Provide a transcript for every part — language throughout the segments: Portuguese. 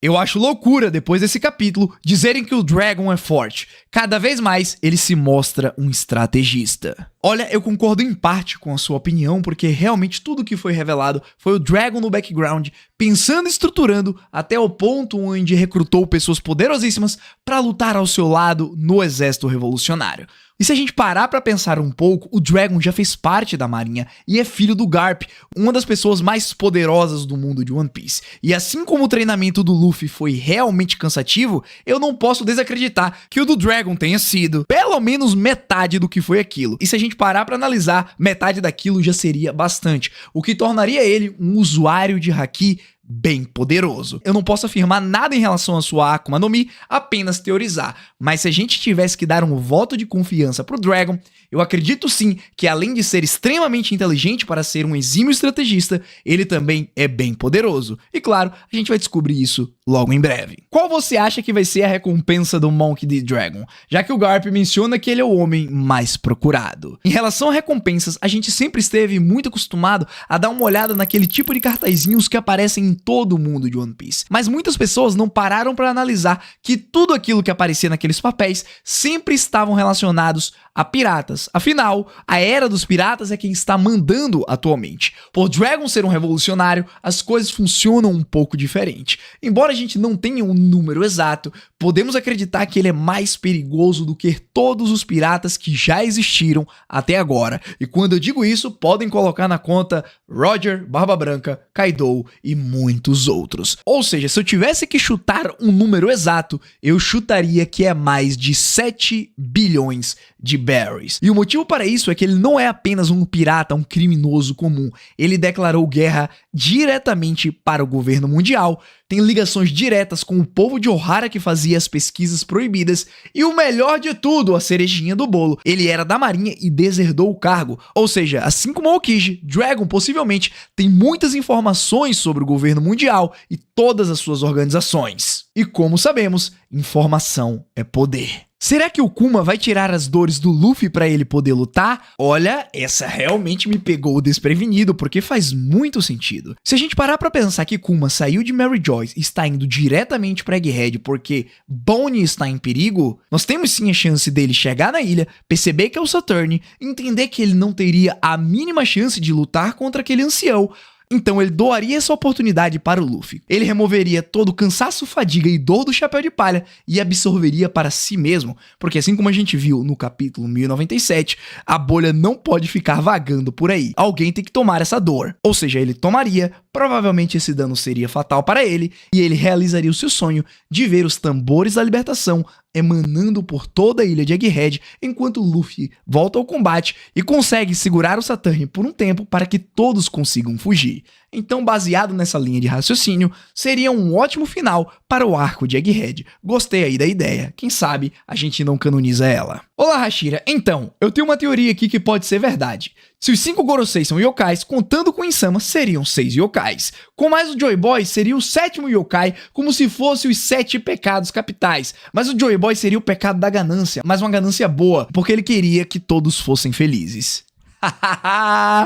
Eu acho loucura, depois desse capítulo, dizerem que o Dragon é forte. Cada vez mais, ele se mostra um estrategista. Olha, eu concordo em parte com a sua opinião, porque realmente tudo que foi revelado foi o Dragon no background, pensando e estruturando até o ponto onde recrutou pessoas poderosíssimas para lutar ao seu lado no exército revolucionário. E se a gente parar pra pensar um pouco, o Dragon já fez parte da marinha e é filho do Garp, uma das pessoas mais poderosas do mundo de One Piece. E assim como o treinamento do Luffy foi realmente cansativo, eu não posso desacreditar que o do Dragon tenha sido pelo menos metade do que foi aquilo. E se a gente parar pra analisar, metade daquilo já seria bastante, o que tornaria ele um usuário de Haki bem poderoso. Eu não posso afirmar nada em relação à sua Akuma no Mi, apenas teorizar. Mas se a gente tivesse que dar um voto de confiança pro Dragon, eu acredito sim que além de ser extremamente inteligente para ser um exímio estrategista, ele também é bem poderoso. E claro, a gente vai descobrir isso logo em breve. Qual você acha que vai ser a recompensa do Monkey D. Dragon? Já que o Garp menciona que ele é o homem mais procurado. Em relação a recompensas, a gente sempre esteve muito acostumado a dar uma olhada naquele tipo de cartazinhos que aparecem em todo o mundo de One Piece. Mas muitas pessoas não pararam para analisar que tudo aquilo que aparecia naqueles papéis sempre estavam relacionados a piratas. Afinal, a era dos piratas é quem está mandando atualmente. Por Dragon ser um revolucionário, as coisas funcionam um pouco diferente. Embora a gente não tenha um número exato, podemos acreditar que ele é mais perigoso do que todos os piratas que já existiram até agora. E quando eu digo isso, podem colocar na conta Roger, Barba Branca, Kaido e muitos outros. Ou seja, se eu tivesse que chutar um número exato, eu chutaria que é mais de 7 bilhões de berries. E o motivo para isso é que ele não é apenas um pirata, um criminoso comum. Ele declarou guerra diretamente para o governo mundial, tem ligações diretas com o povo de Ohara que fazia as pesquisas proibidas, e o melhor de tudo, a cerejinha do bolo, ele era da marinha e deserdou o cargo. Ou seja, assim como Aokiji, Dragon possivelmente tem muitas informações sobre o governo mundial e todas as suas organizações. E como sabemos, informação é poder. Será que o Kuma vai tirar as dores do Luffy pra ele poder lutar? Olha, essa realmente me pegou desprevenido, porque faz muito sentido. Se a gente parar pra pensar que Kuma saiu de Mary Joyce e está indo diretamente pra Egghead porque Bonnie está em perigo, nós temos sim a chance dele chegar na ilha, perceber que é o Saturn, entender que ele não teria a mínima chance de lutar contra aquele ancião. Então ele doaria essa oportunidade para o Luffy. Ele removeria todo o cansaço, fadiga e dor do Chapéu de Palha e absorveria para si mesmo, porque assim como a gente viu no capítulo 1097, a bolha não pode ficar vagando por aí. Alguém tem que tomar essa dor. Ou seja, ele tomaria, provavelmente esse dano seria fatal para ele, e ele realizaria o seu sonho de ver os tambores da libertação emanando por toda a ilha de Egghead, enquanto Luffy volta ao combate e consegue segurar o Saturn por um tempo para que todos consigam fugir. Então, baseado nessa linha de raciocínio, seria um ótimo final para o arco de Egghead. Gostei aí da ideia, quem sabe a gente não canoniza ela. Olá, Hashira, então, eu tenho uma teoria aqui que pode ser verdade. Se os 5 Gorosei são yokais, contando com Insama, seriam 6 yokais. Com mais o Joy Boy, seria o 7º yokai, como se fosse os 7 pecados capitais. Mas o Joy Boy seria o pecado da ganância, mas uma ganância boa, porque ele queria que todos fossem felizes.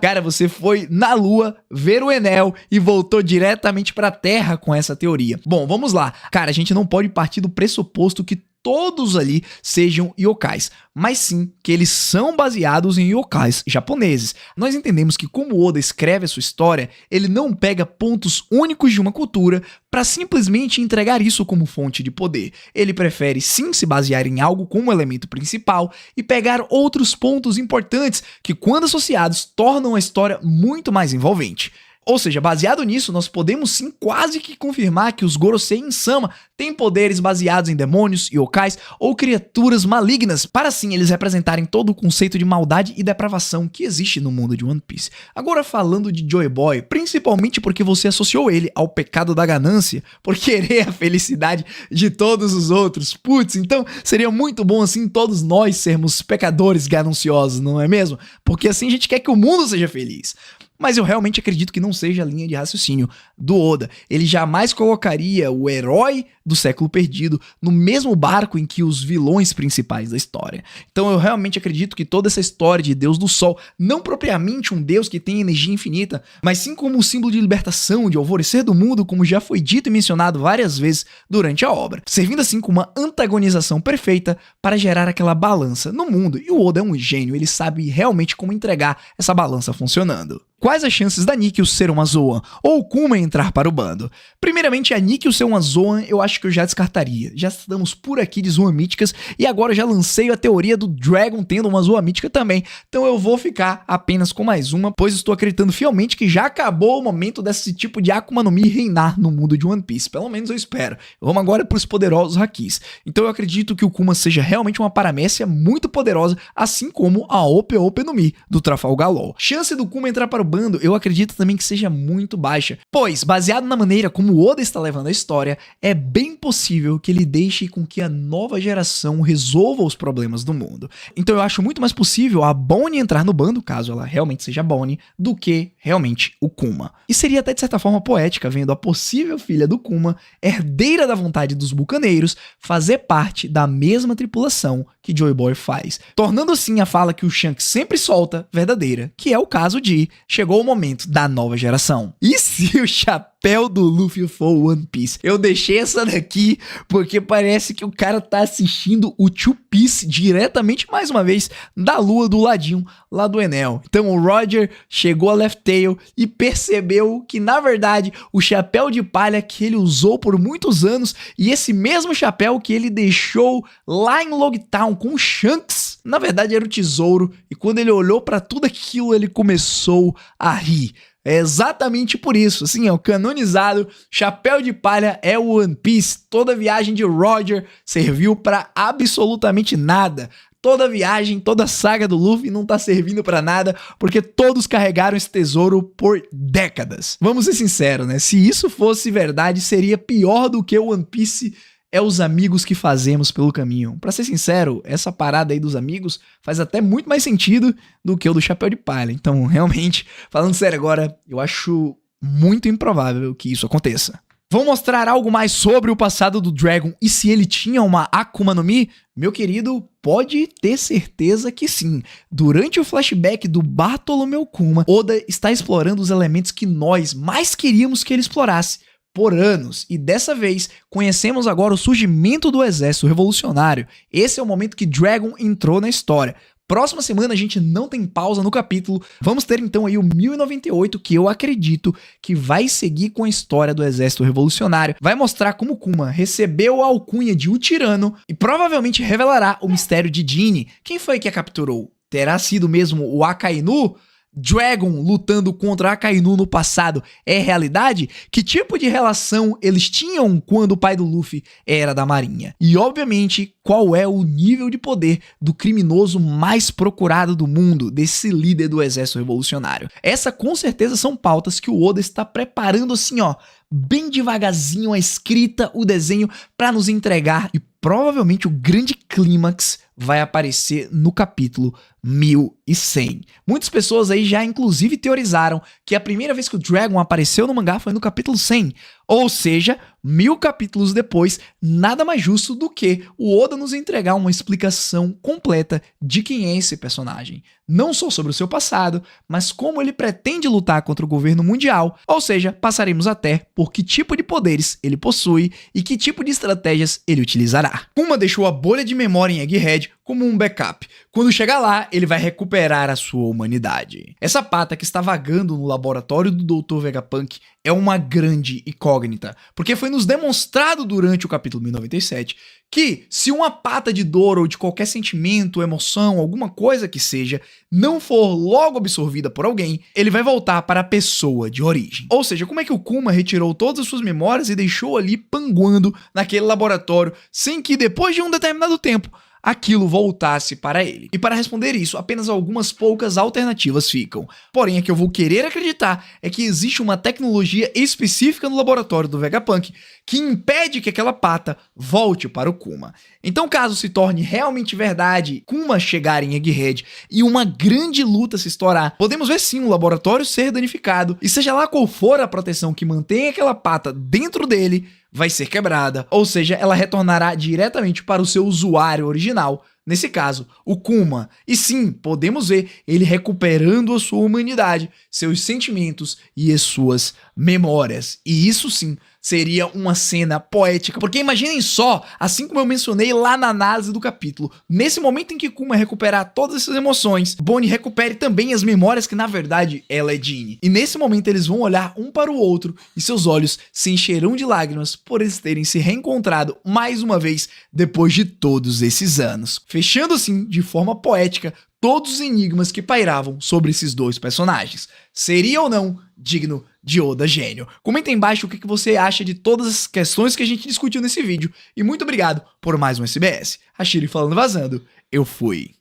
Cara, você foi na lua ver o Enel e voltou diretamente pra Terra com essa teoria. Bom, vamos lá. Cara, a gente não pode partir do pressuposto que todos ali sejam yokais, mas sim que eles são baseados em yokais japoneses. Nós entendemos que como Oda escreve a sua história, ele não pega pontos únicos de uma cultura para simplesmente entregar isso como fonte de poder. Ele prefere sim se basear em algo como elemento principal e pegar outros pontos importantes que, quando associados, tornam a história muito mais envolvente. Ou seja, baseado nisso, nós podemos sim quase que confirmar que os Gorosei Insama têm poderes baseados em demônios, yokais ou criaturas malignas, para assim eles representarem todo o conceito de maldade e depravação que existe no mundo de One Piece. Agora falando de Joy Boy, principalmente porque você associou ele ao pecado da ganância, por querer a felicidade de todos os outros. Putz, então seria muito bom assim todos nós sermos pecadores gananciosos, não é mesmo? Porque assim a gente quer que o mundo seja feliz. mas eu realmente acredito que não seja a linha de raciocínio do Oda. Ele jamais colocaria o herói do século perdido no mesmo barco em que os vilões principais da história. Então eu realmente acredito que toda essa história de Deus do Sol, não propriamente um Deus que tem energia infinita, mas sim como um símbolo de libertação, de alvorecer do mundo, como já foi dito e mencionado várias vezes durante a obra, servindo assim como uma antagonização perfeita para gerar aquela balança no mundo. E o Oda é um gênio, ele sabe realmente como entregar essa balança funcionando. Quais as chances da Nikki ser uma Zoan ou o Kuma entrar para o bando? Primeiramente, a Nikki ser uma Zoan eu acho que eu já descartaria. Já estamos por aqui de Zoan míticas e agora eu já lancei a teoria do Dragon tendo uma Zoan mítica também. Então eu vou ficar apenas com mais uma, pois estou acreditando fielmente que já acabou o momento desse tipo de Akuma no Mi reinar no mundo de One Piece. Pelo menos eu espero. Vamos agora para os poderosos Hakis. Então eu acredito que o Kuma seja realmente uma paramécia muito poderosa, assim como a Ope Ope no Mi do Trafalgar Law. Chance do Kuma entrar para o bando, eu acredito também que seja muito baixa, pois, baseado na maneira como o Oda está levando a história, é bem possível que ele deixe com que a nova geração resolva os problemas do mundo. Então eu acho muito mais possível a Bonnie entrar no bando, caso ela realmente seja Bonnie, do que realmente o Kuma. E seria até de certa forma poética, vendo a possível filha do Kuma, herdeira da vontade dos bucaneiros, fazer parte da mesma tripulação que Joy Boy faz, tornando assim a fala que o Shanks sempre solta verdadeira, que é o caso de chegou o momento da nova geração. E se o chapéu do Luffy for One Piece? Eu deixei essa daqui porque parece que o cara tá assistindo o Two Piece diretamente, mais uma vez, da lua do ladinho lá do Enel. Então o Roger chegou a Left Tail e percebeu que, na verdade, o chapéu de palha que ele usou por muitos anos e esse mesmo chapéu que ele deixou lá em Logtown com o Shanks, na verdade era o tesouro, e quando ele olhou pra tudo aquilo, ele começou a rir. É exatamente por isso, assim, ó, canonizado, chapéu de palha é o One Piece. Toda viagem de Roger serviu pra absolutamente nada. Toda viagem, toda saga do Luffy não tá servindo pra nada, porque todos carregaram esse tesouro por décadas. Vamos ser sinceros, né? Se isso fosse verdade, seria pior do que o One Piece é os amigos que fazemos pelo caminho. Pra ser sincero, essa parada aí dos amigos faz até muito mais sentido do que o do chapéu de palha. Então, realmente, falando sério agora, eu acho muito improvável que isso aconteça. Vou mostrar algo mais sobre o passado do Dragon e se ele tinha uma Akuma no Mi? Meu querido, pode ter certeza que sim. Durante o flashback do Bartolomeu Kuma, Oda está explorando os elementos que nós mais queríamos que ele explorasse por anos, e dessa vez conhecemos agora o surgimento do exército revolucionário. Esse é o momento que Dragon entrou na história. Próxima semana a gente não tem pausa no capítulo, vamos ter então aí o 1098, que eu acredito que vai seguir com a história do exército revolucionário, vai mostrar como Kuma recebeu a alcunha de O Tirano e provavelmente revelará o mistério de Jinny. Quem foi que a capturou? Terá sido mesmo o Akainu? Dragon lutando contra Akainu no passado é realidade? Que tipo de relação eles tinham quando o pai do Luffy era da marinha? E obviamente, qual é o nível de poder do criminoso mais procurado do mundo, desse líder do exército revolucionário? Essa com certeza são pautas que o Oda está preparando assim, ó, bem devagarzinho a escrita, o desenho para nos entregar, e provavelmente o grande clímax vai aparecer no capítulo 1100. Muitas pessoas aí já inclusive teorizaram que a primeira vez que o Dragon apareceu no mangá foi no capítulo 100, ou seja, 1000 capítulos depois, nada mais justo do que o Oda nos entregar uma explicação completa de quem é esse personagem. Não só sobre o seu passado, mas como ele pretende lutar contra o governo mundial, ou seja, passaremos até por que tipo de poderes ele possui e que tipo de estratégias ele utilizará. Kuma deixou a bolha de memória em Egghead como um backup. Quando chegar lá, ele vai recuperar a sua humanidade. Essa pata que está vagando no laboratório do Dr. Vegapunk é uma grande incógnita, porque foi nos demonstrado durante o capítulo 1097 que se uma pata de dor ou de qualquer sentimento, emoção, alguma coisa que seja, não for logo absorvida por alguém, ele vai voltar para a pessoa de origem. Ou seja, como é que o Kuma retirou todas as suas memórias e deixou ali panguando naquele laboratório, sem que depois de um determinado tempo aquilo voltasse para ele. E para responder isso, apenas algumas poucas alternativas ficam. Porém, a que eu vou querer acreditar é que existe uma tecnologia específica no laboratório do Vegapunk que impede que aquela pata volte para o Kuma. Então, caso se torne realmente verdade Kuma chegar em Egghead e uma grande luta se estourar, podemos ver sim o laboratório ser danificado e seja lá qual for a proteção que mantém aquela pata dentro dele, vai ser quebrada, ou seja, ela retornará diretamente para o seu usuário original, nesse caso, o Kuma. E sim, podemos ver ele recuperando a sua humanidade, seus sentimentos e as suas memórias. E isso sim seria uma cena poética, porque imaginem só, assim como eu mencionei lá na análise do capítulo, nesse momento em que Kuma recuperar todas essas emoções, Bonnie recupere também as memórias que na verdade ela é Jeanne. E nesse momento eles vão olhar um para o outro e seus olhos se encherão de lágrimas por eles terem se reencontrado mais uma vez depois de todos esses anos. Fechando assim, de forma poética, todos os enigmas que pairavam sobre esses dois personagens. Seria ou não digno de Oda Gênio? Comenta aí embaixo o que você acha de todas as questões que a gente discutiu nesse vídeo. E muito obrigado por mais um SBS. Hashiri falando vazando, eu fui.